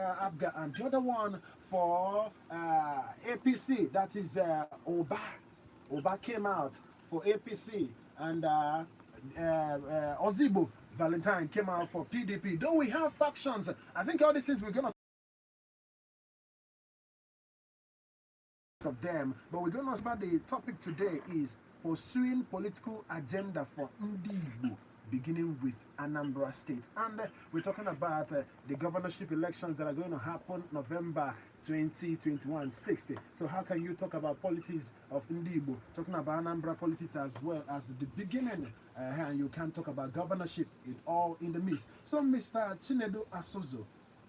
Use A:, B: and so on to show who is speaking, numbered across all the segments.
A: ABGA, and the other one for APC, that is Oba. Oba came out for APC, and Ozibo Valentine came out for PDP. Though we have factions, I think all these things we're going to of them, but we're going to talk about the topic today is pursuing political agenda for Igbo, beginning with Anambra State. And we're talking about the governorship elections that are going to happen November 2021 60. So how can you talk about politics of Igbo, talking about Anambra politics as well as the beginning, and you can talk about governorship, it all in the midst. So Mr. Chinedu Asozo,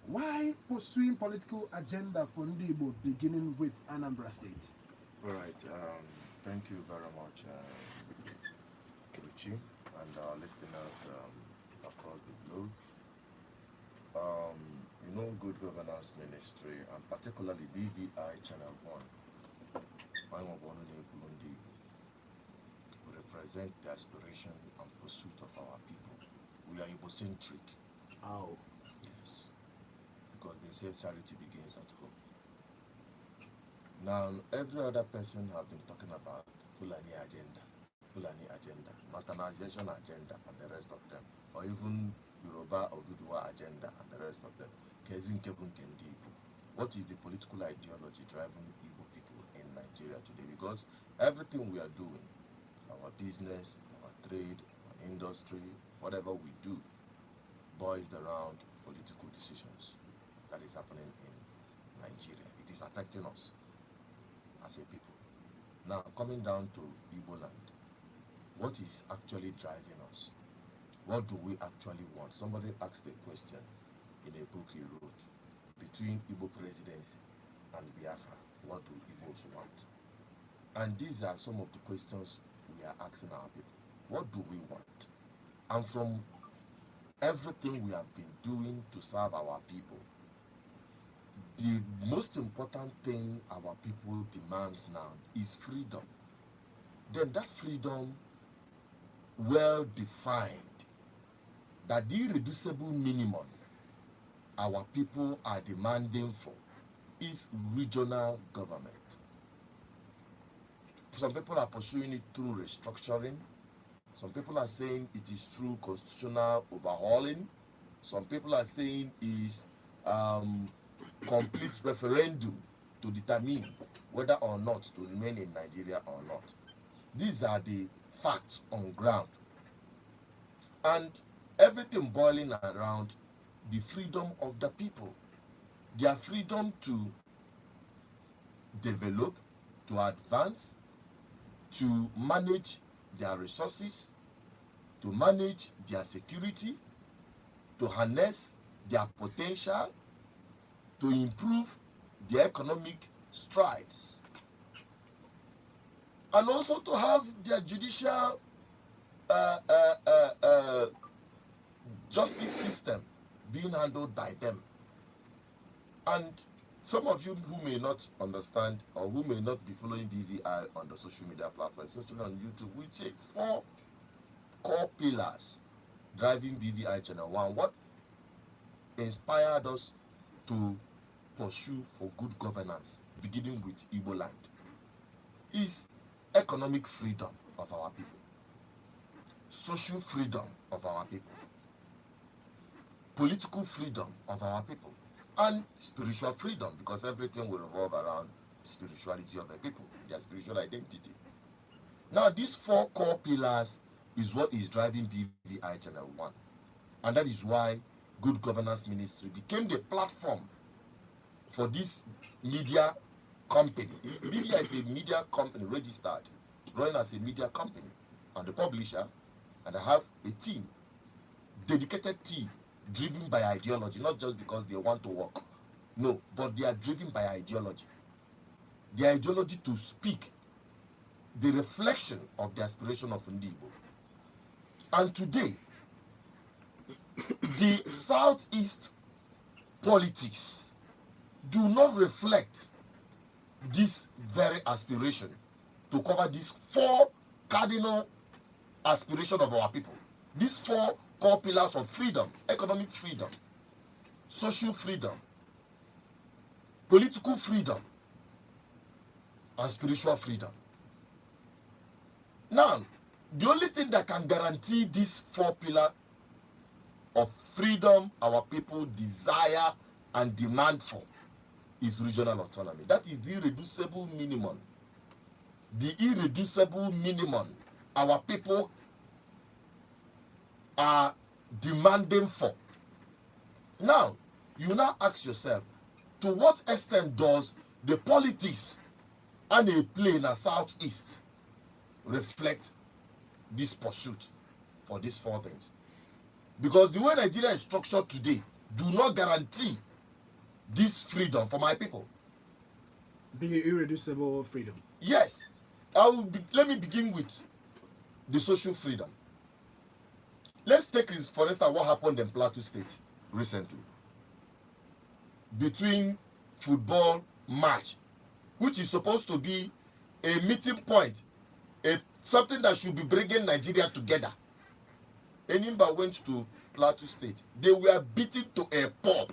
A: why pursuing political agenda for Igbo beginning with Anambra State?
B: All right. Thank you very much, Ruchi, and our listeners across the globe. Good Governance Ministry, and particularly BVI Channel 1, we represent the aspiration and pursuit of our people. We are Igbo-centric.
A: Oh.
B: Yes. Because they say charity begins at home. Now, every other person have been talking about Fulani agenda, Marthanization agenda, and the rest of them, or even Yoruba or Duduwa agenda and the rest of them. What is the political ideology driving Igbo people in Nigeria today? Because everything we are doing, our business, our trade, our industry, whatever we do, boils around political decisions that is happening in Nigeria. It is affecting us as a people. Now, coming down to Igbo land, what is actually driving us? What do we actually want? Somebody asked a question in a book he wrote, between Igbo presidency and Biafra, what do Igbos want? And these are some of the questions we are asking our people. What do we want? And from everything we have been doing to serve our people, the most important thing our people demands now is freedom. Then that freedom, well defined, that the irreducible minimum our people are demanding for is regional government. Some people are pursuing it through restructuring. Some people are saying it is through constitutional overhauling. Some people are saying it is complete referendum to determine whether or not to remain in Nigeria or not. These are the facts on ground. And everything boiling around the freedom of the people, their freedom to develop, to advance, to manage their resources, to manage their security, to harness their potential, to improve their economic strides, and also to have their judicial justice system being handled by them. And some of you who may not understand or who may not be following BVI on the social media platforms, especially on YouTube, we take 4 core pillars driving BVI Channel 1. What inspired us to pursue for good governance, beginning with Igbo land, is economic freedom of our people, social freedom of our people, political freedom of our people, and spiritual freedom, because everything will revolve around spirituality of the people, their spiritual identity. Now, these 4 core pillars is what is driving BVI Channel 1, and that is why Good Governance Ministry became the platform for this media company. BVI is a media company registered, running as a media company, and the publisher, and I have a team, dedicated team, driven by ideology, not just because they want to work, no, but they are driven by ideology. The ideology to speak the reflection of the aspiration of Igbo. And today, the Southeast politics do not reflect this very aspiration to cover these 4 cardinal aspirations of our people. These 4 core pillars of freedom: economic freedom, social freedom, political freedom and spiritual freedom. Now, the only thing that can guarantee this 4 pillars of freedom our people desire and demand for is regional autonomy. That is the irreducible minimum. The irreducible minimum our people are demanding for. Now, you now ask yourself, to what extent does the politics and a play in the southeast reflect this pursuit for these 4 things? Because the way Nigeria is structured today do not guarantee this freedom for my people.
A: The irreducible freedom.
B: Yes. Let me begin with the social freedom. Let's take, for instance, what happened in Plateau State recently. Between football match, which is supposed to be a meeting point, something that should be bringing Nigeria together. Enimba went to Plateau State. They were beaten to a pub.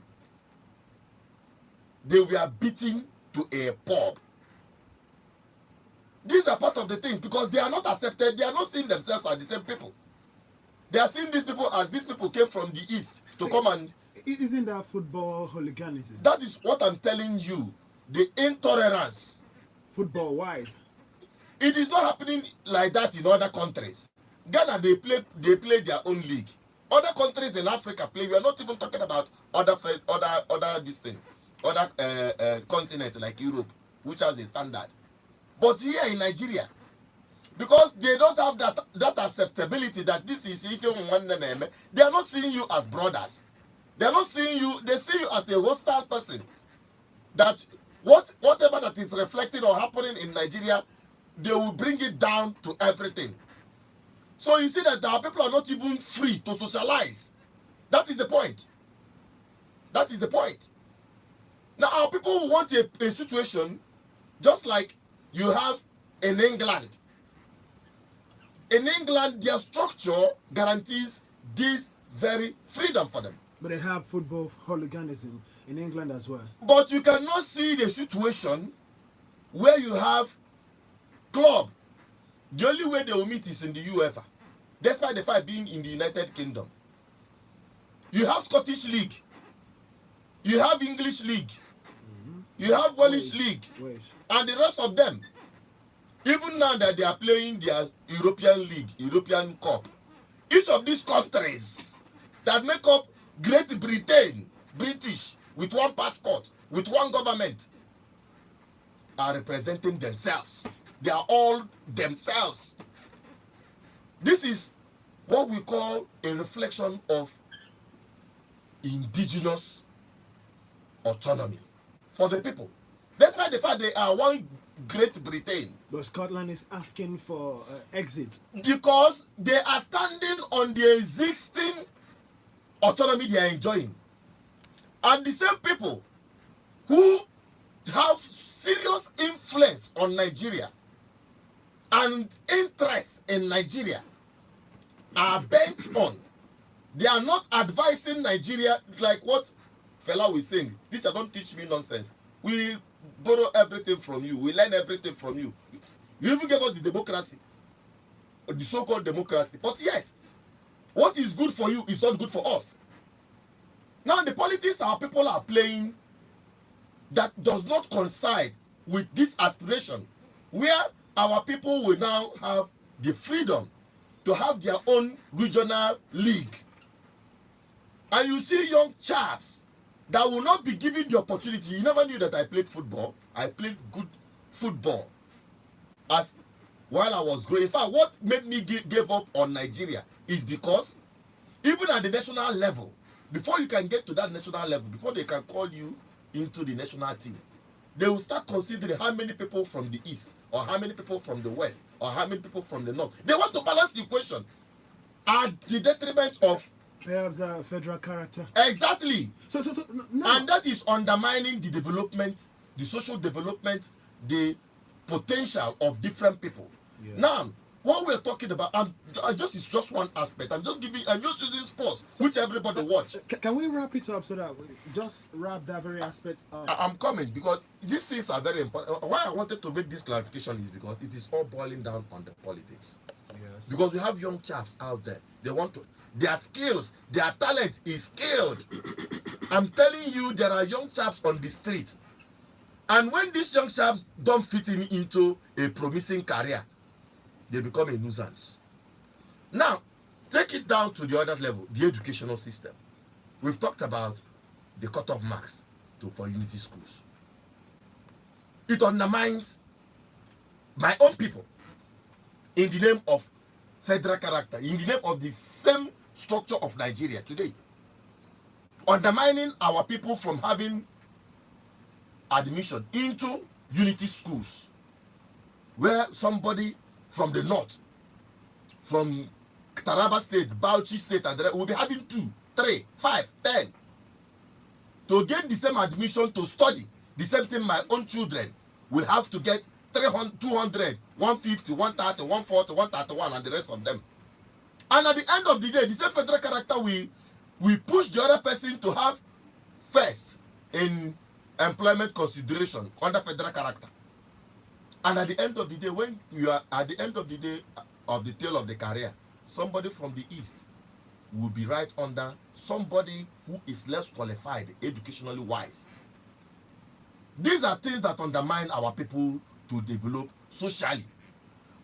B: They were beaten to a pub. These are part of the things because they are not accepted. They are not seeing themselves as the same people. They are seeing these people as these people came from the east to come and...
A: Isn't that football hooliganism?
B: That is what I'm telling you. The intolerance.
A: Football-wise.
B: It is not happening like that in other countries. Ghana, they play their own league. Other countries in Africa play. We are not even talking about other continents like Europe, which has a standard. But here in Nigeria, because they don't have that acceptability that this is if you want them, they are not seeing you as brothers. They are not seeing you. They see you as a hostile person. That whatever that is reflecting or happening in Nigeria, they will bring it down to everything. So you see that our people are not even free to socialize. That is the point. That is the point. Now our people want a situation just like you have in England. In England, their structure guarantees this very freedom for them.
A: But they have football hooliganism in England as well.
B: But you cannot see the situation where you have club. The only way they will meet is in the UEFA. Despite the fact being in the United Kingdom. You have Scottish League. You have English League. You have Welsh League. And the rest of them. Even now that they are playing their European League, European Cup. Each of these countries that make up Great Britain, British, with one passport, with one government, are representing themselves. They are all themselves. This is what we call a reflection of indigenous autonomy for the people. Despite the fact they are one Great Britain.
A: But Scotland is asking for exit.
B: Because they are standing on the existing autonomy they are enjoying. And the same people who have serious influence on Nigeria and interest in Nigeria are bent on. They are not advising Nigeria like what fella was saying. Teacher, don't teach me nonsense. We borrow everything from you. We learn everything from you. You even gave us the democracy, the so-called democracy. But yet, what is good for you is not good for us. Now, the politics our people are playing that does not coincide with this aspiration, where our people will now have the freedom to have their own regional league. And you see young chaps that will not be given the opportunity. You never knew that I played football. I played good football as while I was growing. In fact, what made me give up on Nigeria is because even at the national level, before you can get to that national level, before they can call you into the national team, they will start considering how many people from the east, or how many people from the west, or how many people from the north. They want to balance the equation at the detriment of
A: perhaps a federal character.
B: Exactly.
A: So no.
B: And that is undermining the development, the social development, the potential of different people.
A: Yes.
B: Now, what we're talking about, it's just one aspect. I'm just using sports, which everybody watch.
A: Can we wrap it up so that we just wrap that very aspect up?
B: I'm coming because these things are very important. Why I wanted to make this clarification is because it is all boiling down on the politics.
A: Yes.
B: Because we have young chaps out there. They want to, their skills, their talent is skilled. I'm telling you, there are young chaps on the street. And when these young chaps don't fit into a promising career, they become a nuisance. Now, take it down to the other level, the educational system. We've talked about the cutoff marks for unity schools. It undermines my own people in the name of federal character, in the name of the same structure of Nigeria today. Undermining our people from having admission into unity schools, where somebody from the north, from Taraba State, Bauchi State, and will be having 2, 3, 5, 10 to gain the same admission to study the same thing. My own children will have to get 300, 200, 150, 130, 140, 131, and the rest of them. And at the end of the day, the same federal character we push the other person to have first in employment consideration under federal character. And at the end of the day, when you are at the end of the day of the tail of the career, somebody from the east will be right under somebody who is less qualified, educationally wise. These are things that undermine our people to develop socially.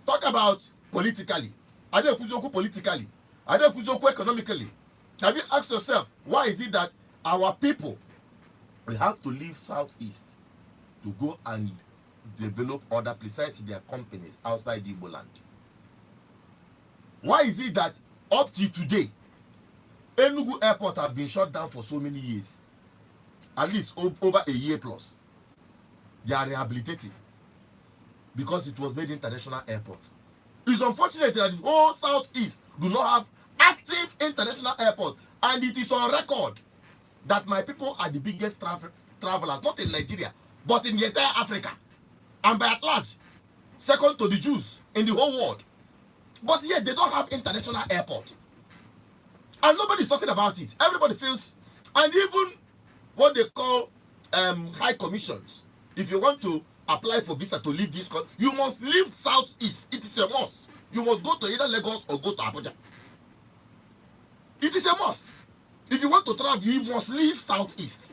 B: Talk about politically. Are they politically? Are they economically? Have you asked yourself, why is it that our people, we have to leave Southeast to go and develop other places, their companies outside the Igbo land? Why is it that up to today, Enugu Airport have been shut down for so many years? At least over a year plus. They are rehabilitating because it was made international airport. It's unfortunate that the whole Southeast do not have active international airport, and it is on record that my people are the biggest travelers, not in Nigeria, but in the entire Africa, and by at large, second to the Jews in the whole world. But yet they don't have international airport, and nobody's talking about it. Everybody feels, and even what they call high commissions. If you want to apply for visa to leave this country, you must leave Southeast. It is a must. You must go to either Lagos or go to Abuja. It is a must. If you want to travel, you must leave Southeast.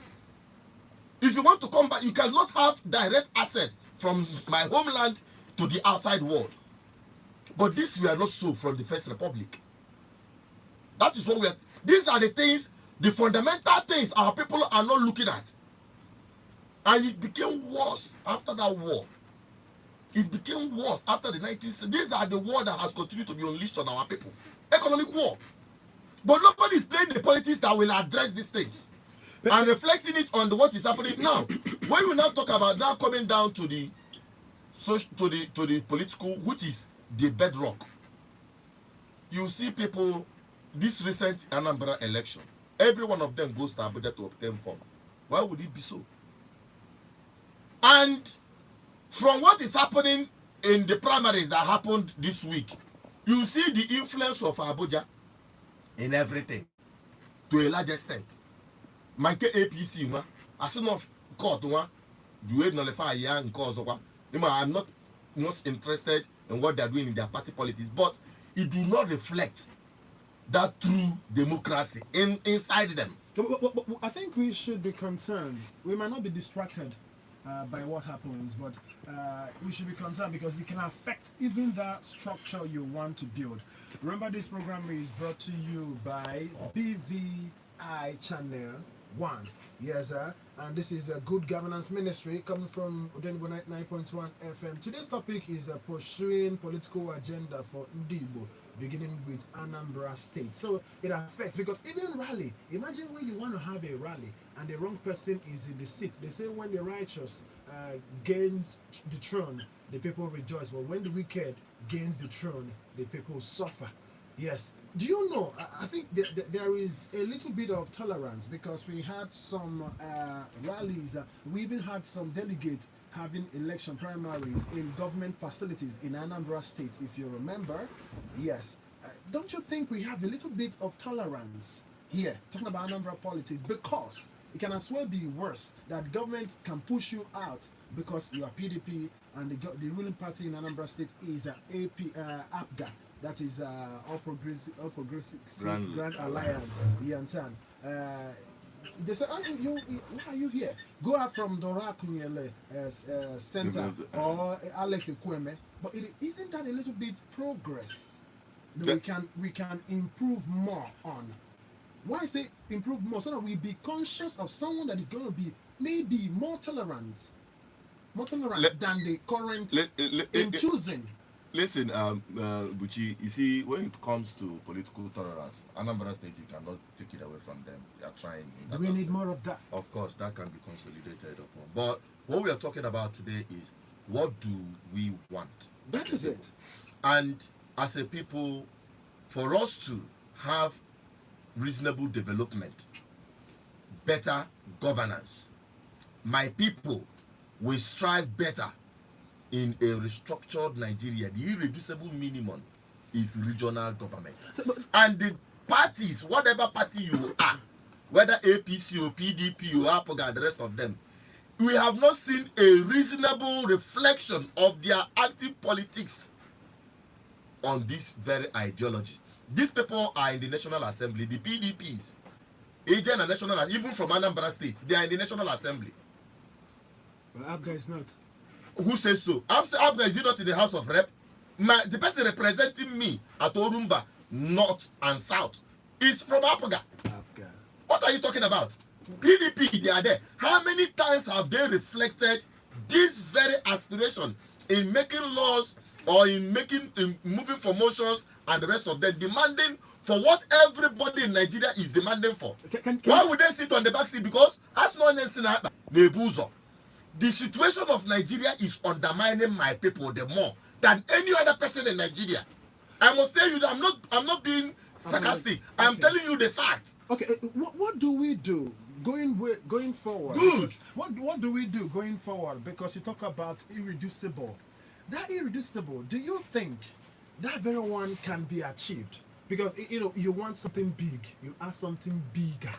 B: If you want to come back, you cannot have direct access from my homeland to the outside world. But this we are not so from the First Republic. That is what we are. These are the things, the fundamental things our people are not looking at. And it became worse after that war. It became worse after the 1960s. These are the war that has continued to be unleashed on our people. Economic war. But nobody is playing the politics that will address these things and reflecting it on what is happening now. When we now talk about now coming down to the political, which is the bedrock, you see people, this recent Anambra election, every one of them goes to Abuja to obtain form. Why would it be so? And from what is happening in the primaries that happened this week, you see the influence of Abuja in everything to a large extent. Manke APC, as of court, you nullify young cause of I'm not most interested in what they're doing in their party politics, but it do not reflect that true democracy inside them.
A: I think we should be concerned. We might not be distracted by what happens, but we should be concerned because it can affect even the structure you want to build. Remember, this program is brought to you by BVI Channel 1. Yes, and this is a good governance ministry coming from Udenbo 9.1 FM. Today's topic is pursuing political agenda for Igbo, beginning with Anambra State. So it affects, because even rally, imagine when you want to have a rally and the wrong person is in the seat. They say when the righteous gains the throne, the people rejoice. But when the wicked gains the throne, the people suffer. Yes, Do you know? I think there is a little bit of tolerance because we had some rallies. We even had some delegates having election primaries in government facilities in Anambra State, if you remember. Yes. Don't you think we have a little bit of tolerance here, talking about Anambra politics? Because it can as well be worse that government can push you out because you are PDP and the ruling party in Anambra State is APGA. That is All Progressive Grand Alliance. You understand? They say, oh, why are you here? Go out from Dorak Center or Alex Ekweme. But isn't that a little bit progress that we can improve more on? Why I say improve more? So that we be conscious of someone that is going to be maybe more tolerant than the current in choosing.
B: Listen, Buchi, you see, when it comes to political tolerance, Anambra State, you cannot take it away from them. They are trying.
A: Do we need more of that?
B: Of course, that can be consolidated upon. But what we are talking about today is, what do we want?
A: That is it.
B: And as a people, for us to have reasonable development, better governance, my people will strive better in a restructured Nigeria. The irreducible minimum is regional government. And the parties, whatever party you are, whether APC or PDP or APOGA and the rest of them, we have not seen a reasonable reflection of their active politics on this very ideology. These people are in the National Assembly, the PDPs, agent and national, even from Anambra State, they are in the National Assembly.
A: Well, APGA is not.
B: Who says so? APGA is not in the House of Rep. The person representing me at Orumba, North and South, is from APGA. What are you talking about? PDP, they are there. How many times have they reflected this very aspiration in making laws or in moving for motions and the rest of them, demanding for what everybody in Nigeria is demanding for? Why would they sit on the back seat? Because that's not anything happening. Nebuzo. The situation of Nigeria is undermining my people the more than any other person in Nigeria. I must tell you that I'm not being sarcastic. I'm telling you the fact.
A: Okay, what do we do going forward?
B: Good.
A: What do we do going forward? Because you talk about irreducible. That irreducible, do you think that very one can be achieved? Because you want something big, you ask something bigger.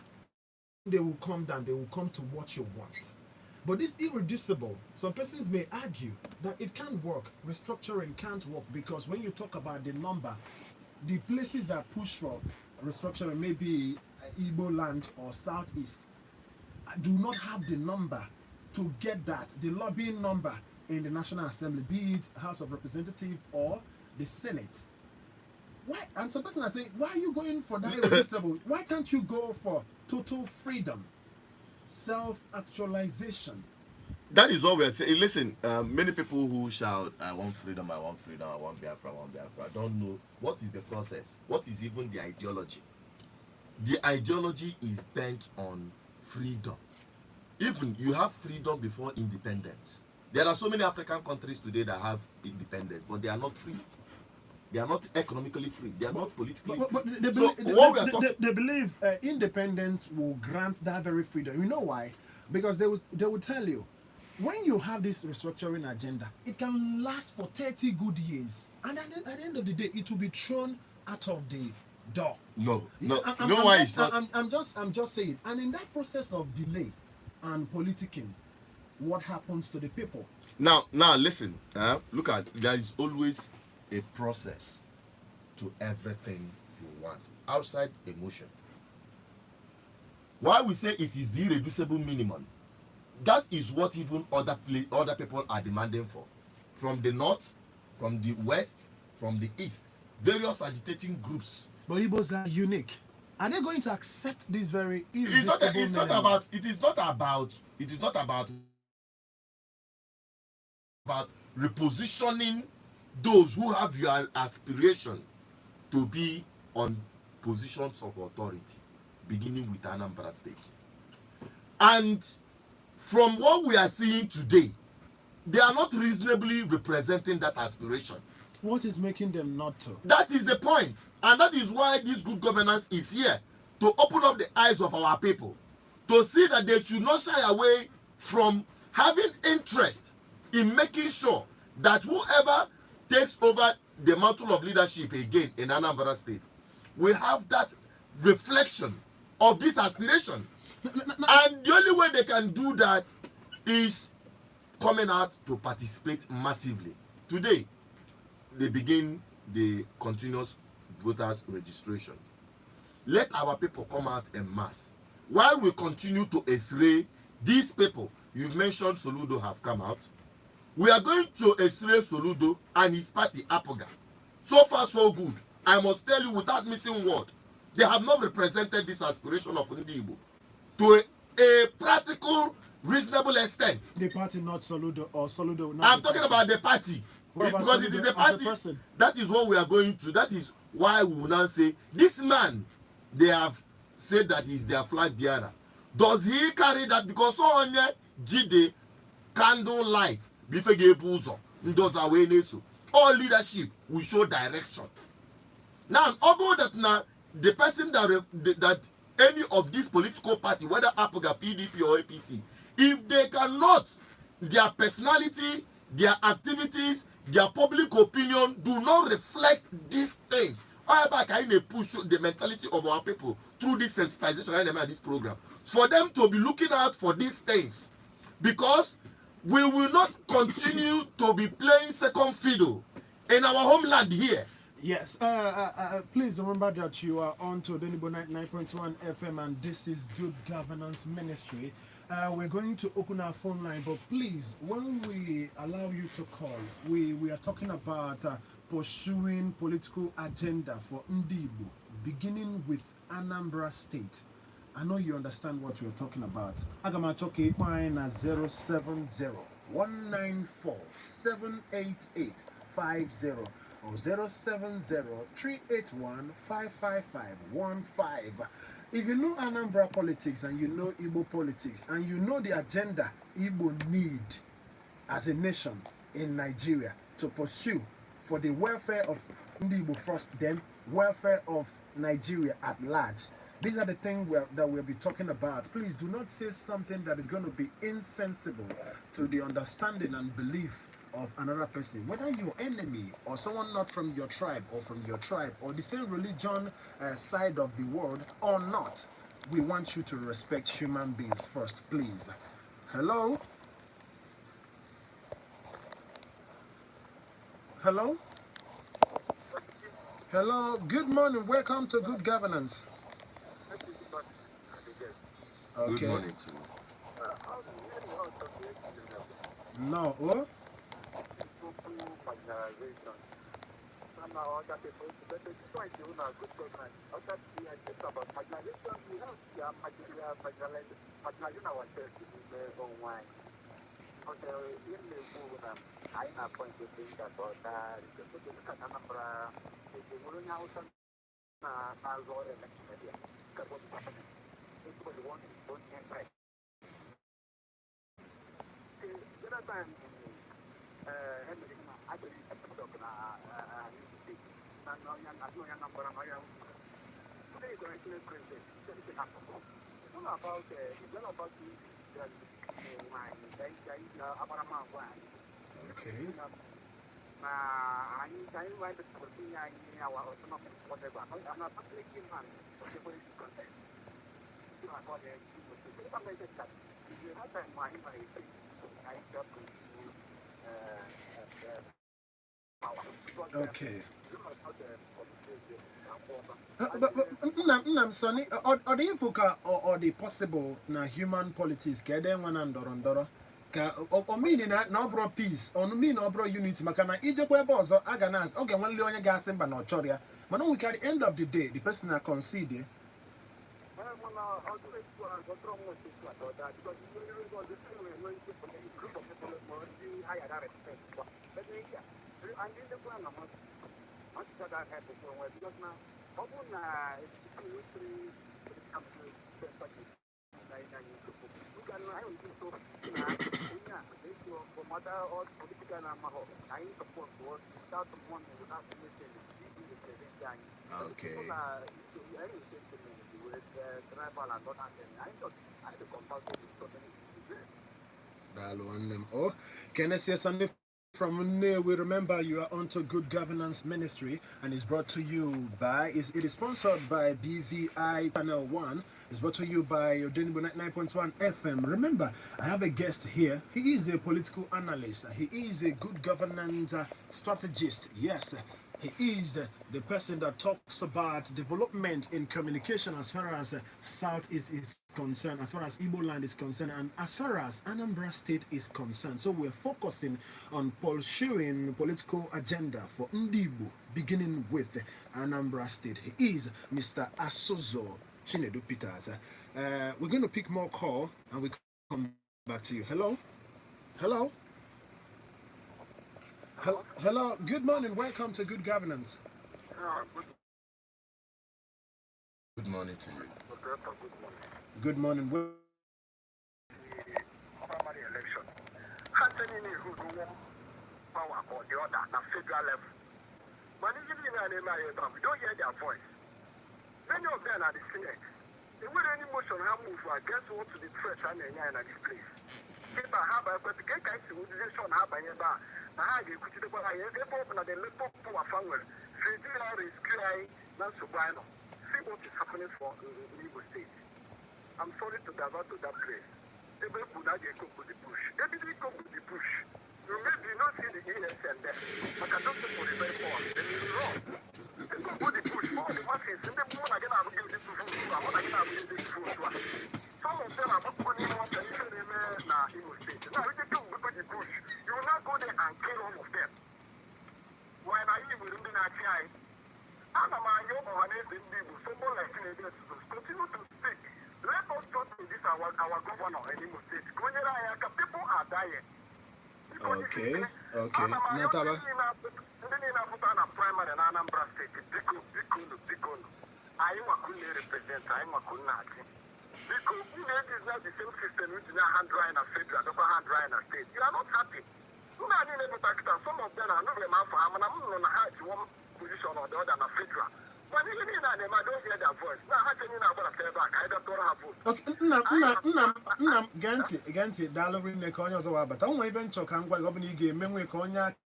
A: They will come down, they will come to what you want. But this irreducible, some persons may argue that it can't work. Restructuring can't work because when you talk about the number, the places that push for restructuring, maybe Igbo land or Southeast, do not have the number to get that, the lobbying number in the National Assembly, be it House of Representatives or the Senate. Why? And some persons are saying, why are you going for that irreducible? Why can't you go for total freedom? Self-actualization.
B: That is what we are saying. Listen, many people who shout, I want freedom, I want freedom, I want Biafra, I want Biafra, don't know what is the process, what is even the ideology. The ideology is bent on freedom. Even you have freedom before independence. There are so many African countries today that have independence, but they are not free. They are not economically free. They are not politically free.
A: They believe independence will grant that very freedom. You know why? Because they will tell you, when you have this restructuring agenda, it can last for 30 good years. And at the end of the day, it will be thrown out of the door.
B: Why it's not.
A: I'm just saying. And in that process of delay and politicking, what happens to the people?
B: Now listen. Look at, there is always a process to everything you want outside emotion. Why we say it is the irreducible minimum, that is what even other people are demanding for, from the north, from the west, from the east, various agitating groups.
A: But Igbos are unique. Are they going to accept this very irreducible minimum?
B: It is not about repositioning those who have your aspiration to be on positions of authority, beginning with Anambra State. And from what we are seeing today, they are not reasonably representing that aspiration.
A: What is making them not to?
B: That is the point. And that is why this good governance is here, to open up the eyes of our people, to see that they should not shy away from having interest in making sure that whoever takes over the mantle of leadership again in Anambra State will have that reflection of this aspiration. And the only way they can do that is coming out to participate massively. Today, they begin the continuous voters registration. Let our people come out en masse. While we continue to x-ray these people, you've mentioned Soludo have come out. We are going to x-ray Soludo and his party, Apoga. So far, so good. I must tell you without missing word, they have not represented this aspiration of Ndi Igbo to a practical, reasonable extent.
A: The party, not Soludo, or Soludo.
B: I'm talking about the party. Because it is the party. That is what we are going to. That is why we will now say, this man, they have said that he's their flag bearer. Does he carry that? Because so on Jide candle light, all leadership will show direction. Now, although that now the person that any of these political party, whether APOGA, PDP or APC, if they cannot, their personality, their activities, their public opinion do not reflect these things. However, can they push the mentality of our people through this sensitization and this program for them to be looking out for these things, because we will not continue to be playing second fiddle in our homeland here.
A: Yes, please remember that you are on to Denibo 99.1 FM and this is Good Governance Ministry. We're going to open our phone line, but please, when we allow you to call, we are talking about pursuing political agenda for Ndi Igbo, beginning with Anambra State. I know you understand what we're talking about. Agamachoke Pine at 070-194-78850 or 070-381-55515. If you know Anambra politics and you know Igbo politics and you know the agenda Igbo need as a nation in Nigeria to pursue for the welfare of Ndi Igbo first, then welfare of Nigeria at large, these are the things that we'll be talking about. Please do not say something that is going to be insensible to the understanding and belief of another person, whether your enemy or someone not from your tribe or from your tribe or the same religion side of the world or not. We want you to respect human beings first, please. Hello? Hello? Hello, good morning, welcome to Good Governance. Okay.
B: Good morning to you.
A: No, oh? Okay. But Sonny, or the infoka or the possible na human politics, get them one and dorondoro. Or meaning that no bro peace, or mean no bro unity, Makana, Egypt web also, Aganas, okay, one Leonia gas and Banochoria. But no, we can at the end of the day, the person I concede.
C: matter all political and I support was without money, without anything, represent.
A: Okay.
C: People are with tribal and not I had to compare with so many.
A: Oh, can I say something from there? We remember you are onto Good Governance Ministry, and it's brought to you by, it is sponsored by BVI Channel 1. It's brought to you by Odinbo 9.1 FM. Remember, I have a guest here. He is a political analyst. He is a good governance strategist. Yes, he is the person that talks about development in communication as far as Southeast is concerned, as far as Igbo land is concerned, and as far as Anambra State is concerned. So we're focusing on pursuing political agenda for Igbo, beginning with Anambra State. He is Mr. Asozo Chinedu Peters. We're going to pick more call and we come back to you. Hello? Hello? Hello, good morning. Welcome to Good Governance.
B: Good morning to you.
A: Good morning.
C: Primary election. Happening who do power or the other at federal level. But even in we don't hear their voice. Many of them are the Senate. They will any motion have moved against what to the church and in this place. If I have a particular civilization, have a I could the one I ever open at the little power family. See what is happening for Igbo State. I'm sorry to divert to that place. Every could not go to the bush. Every go to the bush. You may not see the ESN there. But I don't think for the very poor. Then you're wrong. They go to the bush. All the masses in the moon again. I will give this food. I want again. I will give this food. Some of them are not putting more attention in Igbo State. Now, if they go to the bush, you will not go there and kill all of them. When I live within the Nachi, I'm a man, you're one of the people, someone like Canadians, continue to speak. Let us talk to this, our governor in Imo State. People are dying.
A: Okay. Nataba.
C: Primary and Anambra State, I represent, I'm a Kunaki. Because it is not the same system which is hand drying and federal, hand drying and state. You are not happy. Some of them are not enough for I'm not hard to one position or the other than a federal. But even in them, I don't hear their voice. Now, how can you know what I say back? I don't have voice.
A: Okay, Ganti, Dallowing the corners of our, but I won't even talk and go open game, memory cognac.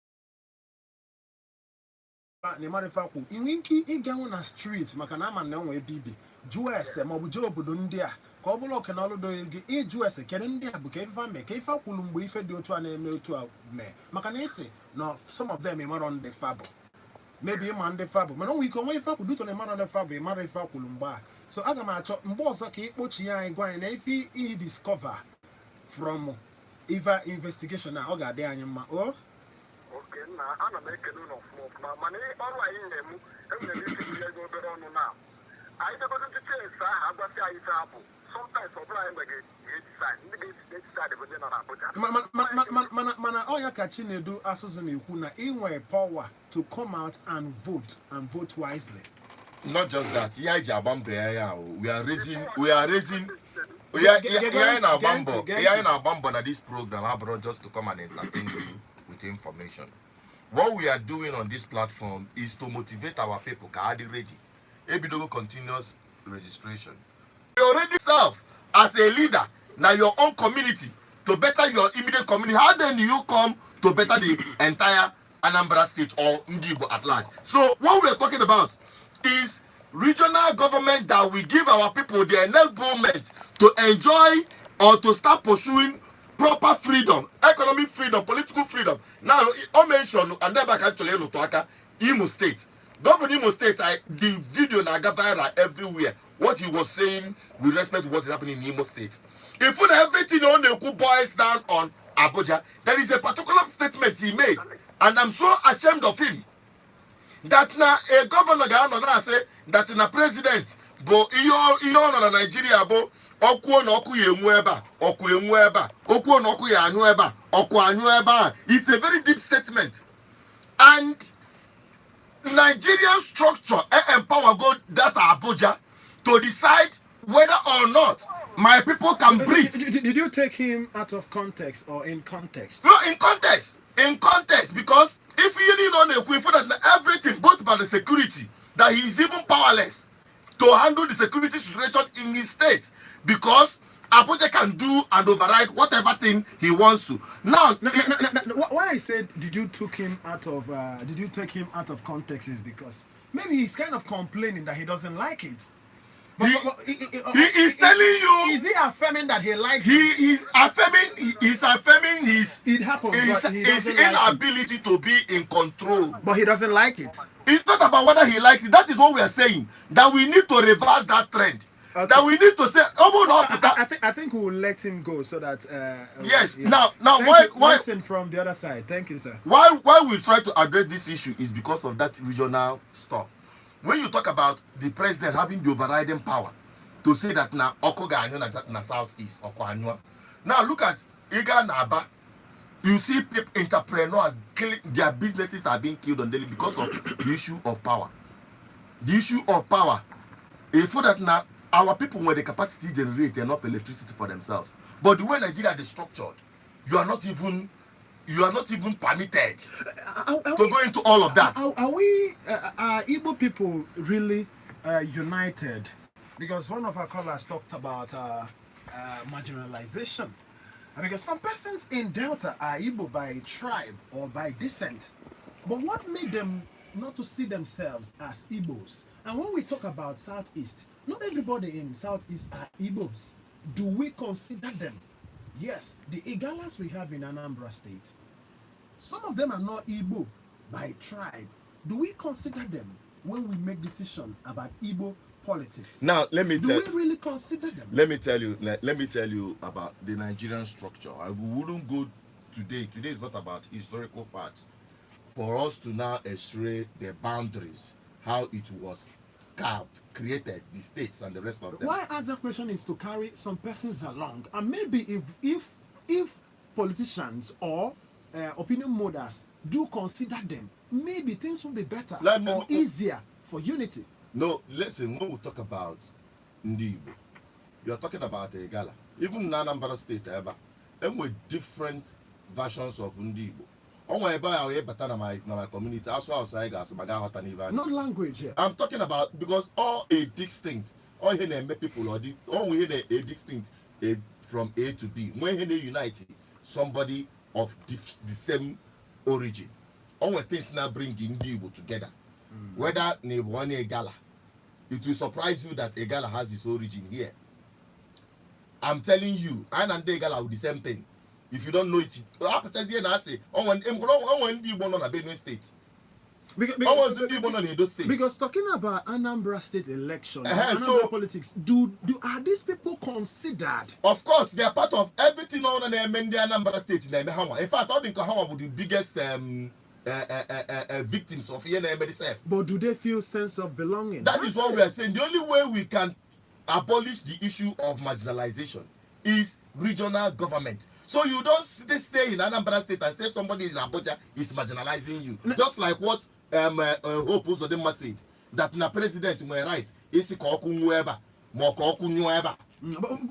A: Nemarifaku, Inwinki, Igawan Street, Makanama, no way, BB. Jues, Mobujo Budundia, Cobolo can all do a Jues, Kerendia, Bukefa, Kefa, Kulumbu, if do to an email to a me. Macanese, no, some of them are on the fable. Maybe a man the fable, but no, we can wait for do to a man on the fable, Marifa Kulumba. So Agamacho, Mbosaki, Ochia, and Guan, if he discover from Eva investigation, I got there, oh.
C: Okay, now I'm making enough more money. All I am, and the go on now. I don't want to change, I got the example. Sometimes for Brian,
A: Mana, all your catching do associate who na in power to come out and vote wisely.
B: Not just that, we are raising. We are in our bumbo at this program. I brought just to come and entertain you with information. What we are doing on this platform is to motivate our people. Ready. Ebidogo continuous registration. You already serve as a leader now your own community to better your immediate community. How then do you come to better the entire Anambra State or Igbo at large? So what we are talking about is regional government that will give our people the enablement to enjoy or to start pursuing proper freedom, economic freedom, political freedom. Now, I mentioned, and then back actually to Imo State. Governor Imo State, the video na got viral everywhere. What he was saying with respect to what is happening in Imo State. If everything on the boils down on Abuja, there is a particular statement he made, and I'm so ashamed of him. That now a governor Ghana say that in a president, but you know Nigeria, but Okwo no oku yenweba, oku yenweba, okwo no oku yanweba, oku anweba. It's a very deep statement. And Nigerian structure empower God that Abuja to decide whether or not my people can breathe.
A: Did you take him out of context or in context?
B: No, in context, because if you really know the Queen for that everything, both by the security, that he is even powerless to handle the security situation in his state, because Abuja can do and override whatever thing he wants to. Now,
A: Why I said did you take him out of context is because maybe he's kind of complaining that he doesn't like it.
B: He is telling you.
A: Is he affirming that he likes it?
B: He is affirming his
A: It happens, but he
B: his
A: doesn't like it.
B: inability to be in control.
A: But he doesn't like it.
B: It's not about whether he likes it. That is what we are saying. That we need to reverse that trend.
A: Okay.
B: That we need to say,
A: I think we'll let him go so that.
B: Yes.
A: Yeah.
B: Now,
A: Thank
B: why?
A: you. Listen from the other side. Thank you, sir.
B: Why we try to address this issue is because of that regional stuff. When you talk about the president having the overriding power to say that now Okoga na southeast Okoanwa. Now look at Iga Naba. You see people, entrepreneurs killing, their businesses are being killed on daily because of the issue of power. The issue of power. For that now our people were the capacity to generate enough electricity for themselves. But the way Nigeria is structured, you are not even permitted to go into all of that.
A: Are Igbo people really united? Because one of our callers talked about marginalization. Because some persons in Delta are Igbo by tribe or by descent. But what made them not to see themselves as Igbos? And when we talk about Southeast, not everybody in Southeast are Igbos. Do we consider them? Yes, the Igalas we have in Anambra State, some of them are not Igbo by tribe. Do we consider them when we make decisions about Igbo politics?
B: Now,
A: do we really consider them?
B: Let me tell you about the Nigerian structure. I wouldn't go today. Today is not about historical facts. For us to now x-ray the boundaries, how it was carved, created, the states and the rest of them.
A: Why I ask that question is to carry some persons along, and maybe if politicians or opinion molders do consider them, maybe things will be better or easier for unity.
B: No, listen, when we talk about Ndi Igbo, you are talking about a gala. Even in Anambra State, and with different versions of Ndi Igbo. My community,
A: not language here.
B: I'm talking about because all a distinct, all people or a distinct from A to B. When they unite somebody of the same origin, all things now bring Ndi Igbo together. Whether one a gala, it will surprise you that a gala has its origin here. I'm telling you, and the gala with the same thing. If you don't know it,
A: because talking about Anambra State elections, Anambra politics, are these people considered?
B: Of course, they are part of everything on the Anambra State. In fact, all the Kahawa were the biggest victims of ENMDSF.
A: But do they feel sense of belonging?
B: That is what we are saying. The only way we can abolish the issue of marginalization is regional government. So you don't stay in Anambra State and say somebody in Abuja is marginalizing you. No. Just like what Hope Uzodinma said, that na president were right.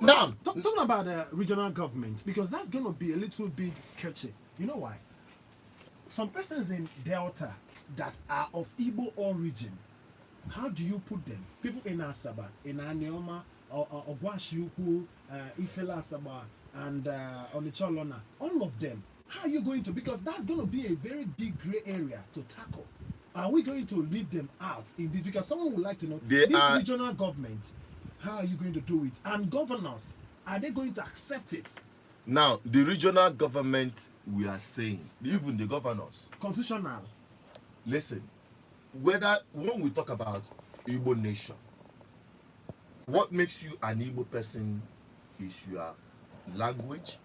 B: Now,
A: talking about regional government, because that's going to be a little bit sketchy. You know why? Some persons in Delta that are of Igbo origin, how do you put them? People in Asaba, in Anioma, or Ogwashiuku, Isela Asaba, and Onicholona, all of them, how are you going to? Because that's going to be a very big gray area to tackle. Are we going to leave them out in this? Because someone would like to know, this regional government, how are you going to do it? And governors, are they going to accept it?
B: Now, the regional government, we are saying, even the governors.
A: Constitutional.
B: Listen, when we talk about Igbo nation, what makes you an Igbo person is your language,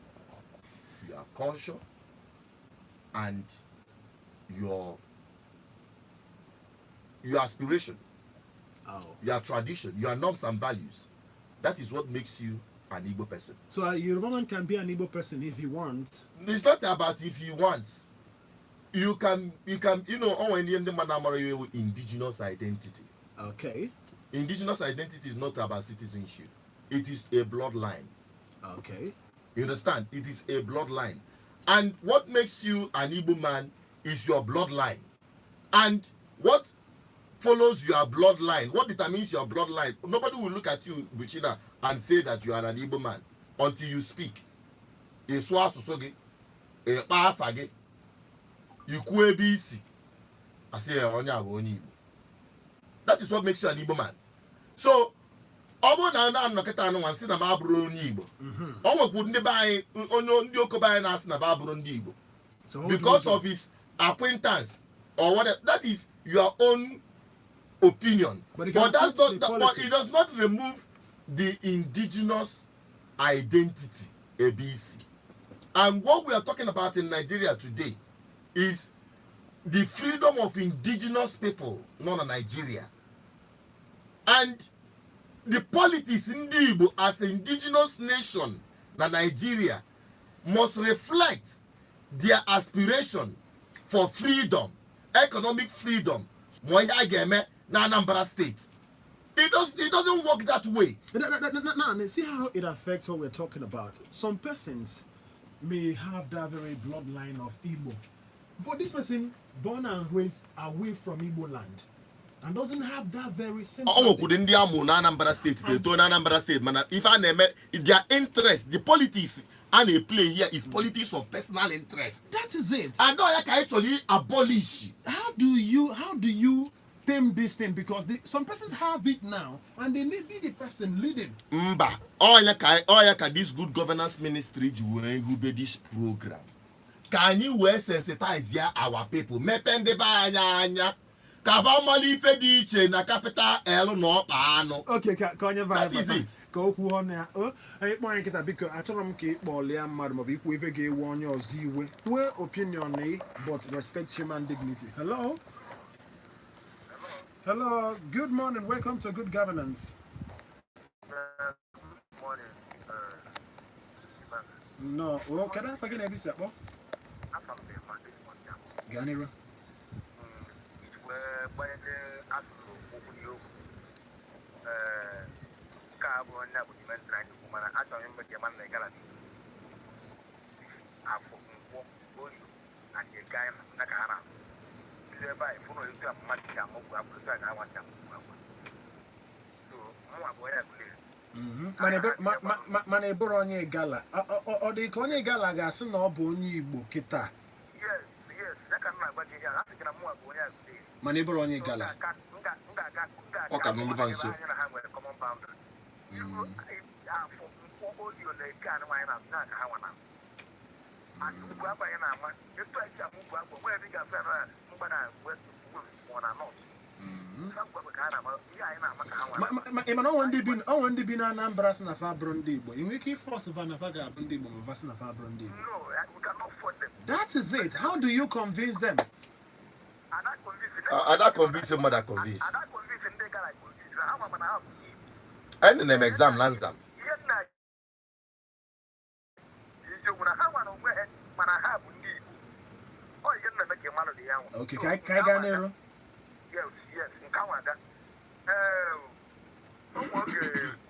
B: your culture, and your aspiration, your tradition, your norms and values. That is what makes you an Igbo person.
A: So a Yoruba man can be an Igbo person if he wants.
B: It's not about if he wants. You can, indigenous identity.
A: Okay.
B: Indigenous identity is not about citizenship. it is a bloodline.
A: Okay.
B: You understand? It is a bloodline. And what makes you an Igbo man is your bloodline. And what follows your bloodline, what determines your bloodline, nobody will look at you, Buchina, and say that you are an Igbo man until you speak. You I say, that is what makes you an Igbo man. So, because of his acquaintance or whatever. That is your own opinion. But it does not remove the indigenous identity, ABC. And what we are talking about in Nigeria today is the freedom of indigenous people, not in Nigeria. And the politics in Igbo as an indigenous nation, na Nigeria, must reflect their aspiration for freedom, economic freedom. Na Anambra State. It doesn't work that way.
A: Now, see how it affects what we're talking about. Some persons may have that very bloodline of Igbo, but this person born and raised away from Igbo land and doesn't have that very simple.
B: Anambra State, Anambra State, man. If I name it, their interest, the politics and they play here is politics of personal interest.
A: That is it.
B: And I can actually abolish.
A: How do you tame this thing? Because some persons have it now and they may be the person leading.
B: This good governance ministry will be this program. Can you sensitize our people? Okay,
A: that is it. Go on now. Hey, because I told him keep where opinion, but respect human dignity. Hello. Hello. Good morning. Welcome to Good Governance.
C: Good morning.
A: No. Well, can I forget every step? Ganira. Maneboro onye gala. Ọ dị ka onye gala ga-asị na ọ bụ onye Igbo kịta. Maneboro onye gala. I want to be na Anambra na Fabron Igbo. In which force of Anavaga Igbo was na Fabron Igbo.
C: No, we cannot force them.
A: That is it. How do you convince them?
B: I don't convince them, mother convince. And the name exam lands them.
A: Okay, can I get Nero?
C: Yes.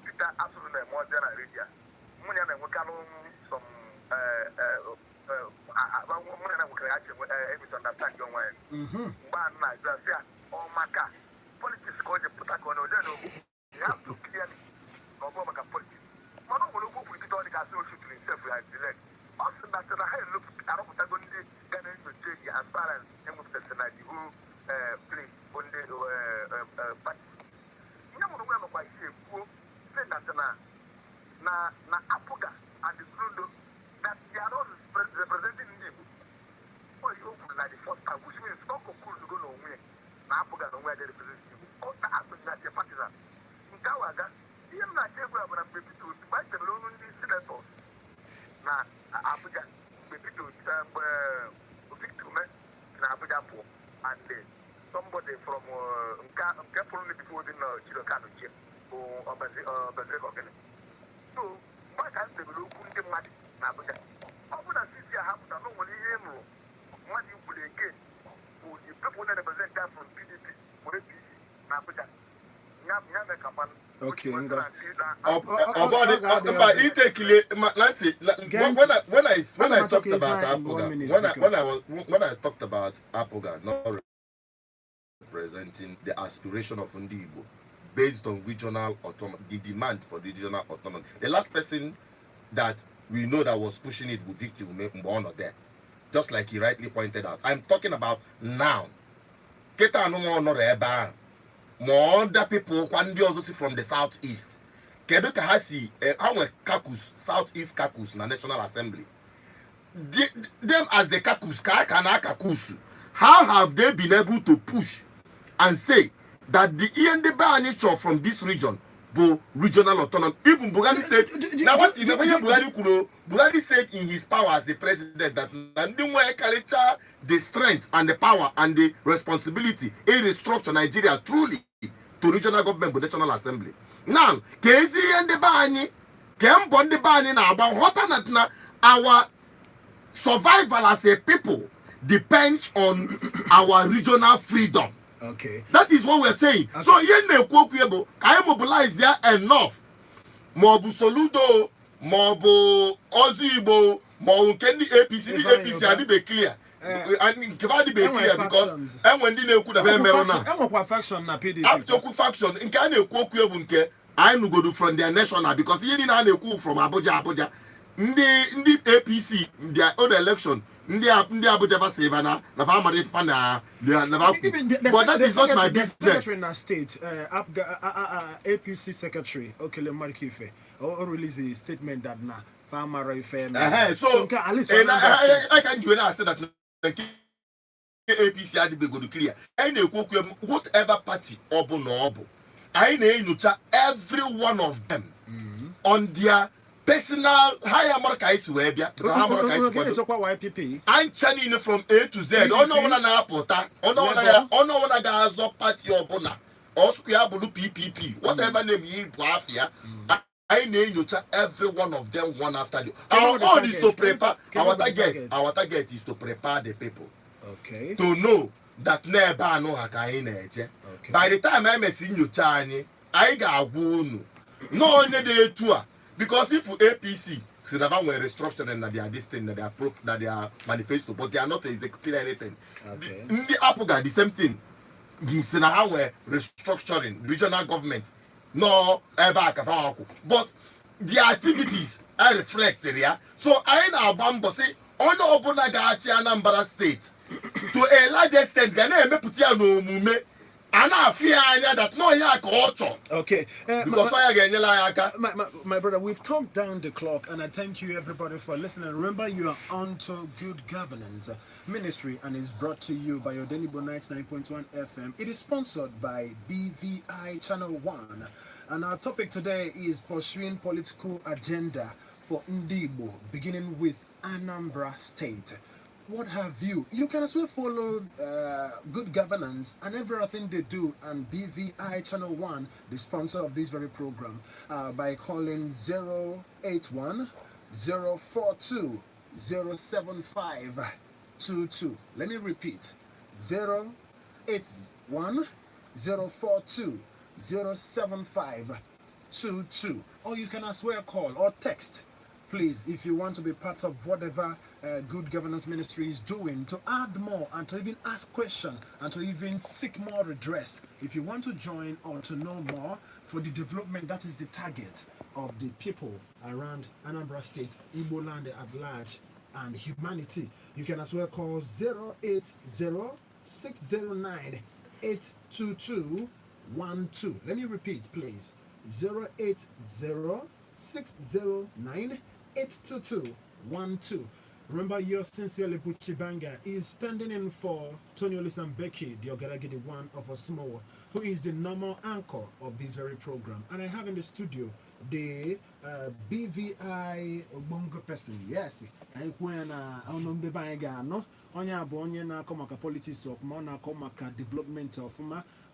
C: Peter absolutely more than a radio. Money and we can some understand your way. Politics called the Putagon. You have to clearly politics. Mano will go with the gas social to himself like direct. Also, that's a high look at Putagondi as far as personality who play on the party. Remember by say, say that na Apuga and the Grundo that they are not representing them. Oh, you open like the first time, which means not cool to go nowhere. Na Apuga no where they represent you. Oh, the Apuga is a partisan. In Kawaga, even na Jebo and baby to buy the loan on the senators. Na Apuga, baby to victim na Apuga poor and somebody from carefully before the Chirocano chip or Bazil. So, what has the look in the money? Abuja. Open a city happens to normally him. What you put again? Who the people that represent that from PDP, or APC, Abuja.
A: Okay,
C: What
A: Nga.
B: About it, but it take when I talked about Apoga, when I talked about Apoga not representing the aspiration of Igbo based on regional autonomy, the demand for regional autonomy. The last person that we know that was pushing it with Victor Mbona there, just like he rightly pointed out. I'm talking about now. Keta no more eba. More other people also from the southeast. Kedu ka ha si our caucus, southeast caucus na National Assembly. Them as the caucus, how have they been able to push and say that the END from this region bo regional autonomy? Even Buhari said, now what Buhari said in his power as the president that the strength and the power and the responsibility in restructure Nigeria truly to regional government, National Assembly. Now, Kezi and the Bani, Kembo the Bani now about what na our survival as a people depends on our regional freedom.
A: Okay.
B: That is what we're saying. Okay. So you I mobilize there enough. Mobu Soludo, Mobu Ozibo, Mobu Kendi APC, APC adi be clear. And Kivadi be clear because and when they could have been
A: faction na PDP.
B: After faction, in Kane Kwokwe, I no go do from their national because he didn't have a from Abuja. Ndi APC, their own election. Ndi Abuja va save na family fana but that is not my business.
A: Secretary in state APC secretary Okele Marikife or release a statement that na farmer
B: so at least I can do I say that APC had be go to clear any whatever party obo no obo I na every one of them on their personal higher markers were
A: YPP.
B: I'm chanting from A to Z. Oh no, one apota. Oh no, one guys up party or bona. Or square blue PPP. Whatever name you have here. I name you every one of them one after the our goal is to prepare our target is to prepare the people.
A: Okay.
B: To know that never no hakaine. By the time I'm seeing you chani, I got wound. No only the tour. Because if APC say that we're restructuring and they are this thing that they are proof that they are manifesto, but they are not executing anything.
A: Okay.
B: In the Apoga, the same thing. Say now we're restructuring regional government. No, but the activities are reflected here. So I know Bambo say on Obunagachi Anambra State to a large extent, Ghanaian me put here no mume. And I fear that no culture.
A: Okay.
B: Because
A: my brother, we've talked down the clock, and I thank you everybody for listening. Remember, you are on to Good Governance Ministry, and is brought to you by Odenibo 99.1 FM. It is sponsored by BVI Channel 1, and our topic today is pursuing political agenda for Igbo, beginning with Anambra State. What have you? You can as well follow Good Governance and everything they do and BVI Channel 1, the sponsor of this very program, by calling 081 042 07522. Let me repeat 081 042 07522. Or you can as well call or text. Please, if you want to be part of whatever Good Governance Ministry is doing, to add more and to even ask questions and to even seek more redress, if you want to join or to know more for the development that is the target of the people around Anambra State, Igbo land at large, and humanity, you can as well call 080-609-82212. Let me repeat, please. 080-609-82212. Remember, yours sincerely, Buchibanga, is standing in for Tony Olisambeki, the Ogaragidi one of Osmo, who is the normal anchor of this very program. And I have in the studio the BVI Bongo person. Yes, and when the Banga, no, Onya Bonya Komaka politics of Mona Komaka development of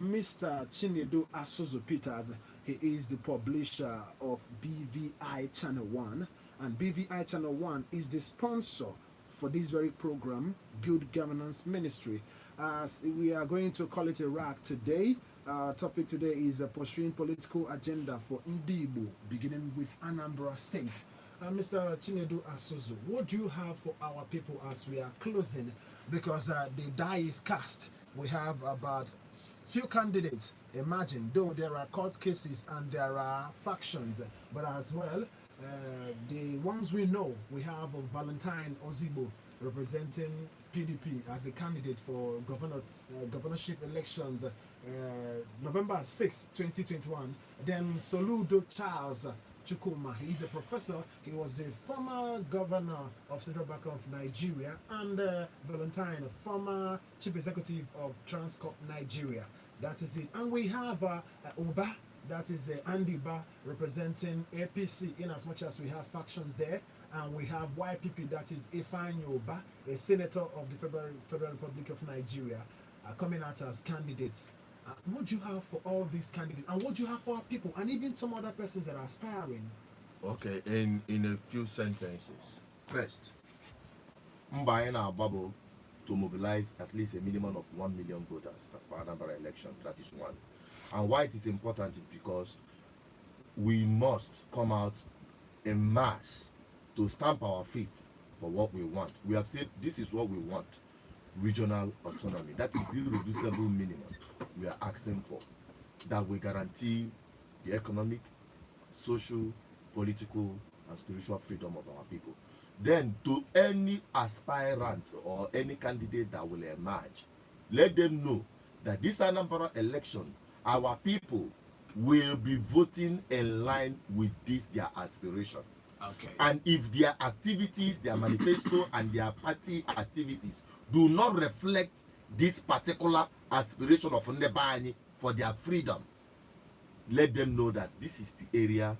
A: Mr. Chinedu Asozo Peters. He is the publisher of BVI Channel 1, and BVI Channel 1 is the sponsor for this very program, Good Governance Ministry. As we are going to call it a wrap today, Our topic today is pursuing political agenda for Ndi Igbo, beginning with Anambra State. Mr. Chinedu Asuzu, what do you have for our people as we are closing? Because the die is cast. We have about few candidates. Imagine, though there are court cases and there are factions, but as well, the ones we know, we have Valentine Ozigbo representing PDP as a candidate for governorship elections November 6, 2021. Then Soludo Charles Chukuma, he's a professor. He was the former governor of Central Bank of Nigeria, and Valentine, former chief executive of Transcorp Nigeria. That is it. And we have Oba, that is Andy Ba representing APC, in as much as we have factions there. And we have YPP, that is Ifeanyi Oba, a senator of the Federal Republic of Nigeria, coming out as candidates. What do you have for all these candidates? And what do you have for our people? And even some other persons that are aspiring?
B: Okay, in a few sentences. First, buying our bubble to mobilize at least a minimum of 1 million voters for another election. That is one. And why it is important is because we must come out en masse to stamp our feet for what we want. We have said this is what we want. Regional autonomy. That is the irreducible minimum we are asking for. That will guarantee the economic, social, political, and spiritual freedom of our people. Then to any aspirant or any candidate that will emerge, let them know that this Anambra election, our people will be voting in line with this, their aspiration.
A: Okay.
B: And if their activities, their manifesto, and their party activities do not reflect this particular aspiration of Ndebani for their freedom, let them know that this is the area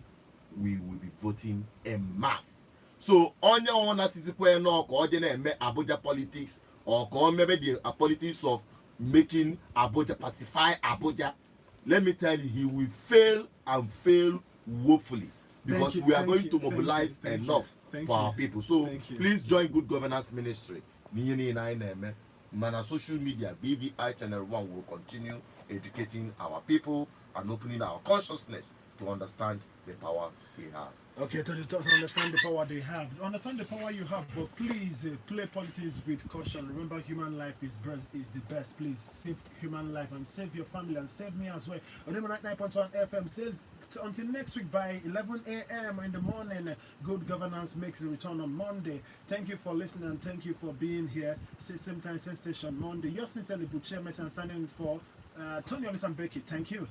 B: we will be voting en masse. So, on your own assistant, no, Abuja politics, or maybe the politics of making Abuja pacify Abuja, let me tell you, he will fail and fail woefully, because we are going to mobilize enough for our people. So please join Good Governance Ministry. Mana social media, BVI Channel 1 will continue educating our people and opening our consciousness to understand the power we have.
A: Okay, to understand the power they have. Understand the power you have, but please play politics with caution. Remember, human life is the best. Please save human life and save your family and save me as well. Odemo 9.1 FM says until next week by 11 a.m. in the morning, Good Governance makes a return on Monday. Thank you for listening and thank you for being here. Same time, same station, Monday. Yours sincerely, Buche Messi, standing for Tony Olisan Becky. Thank you.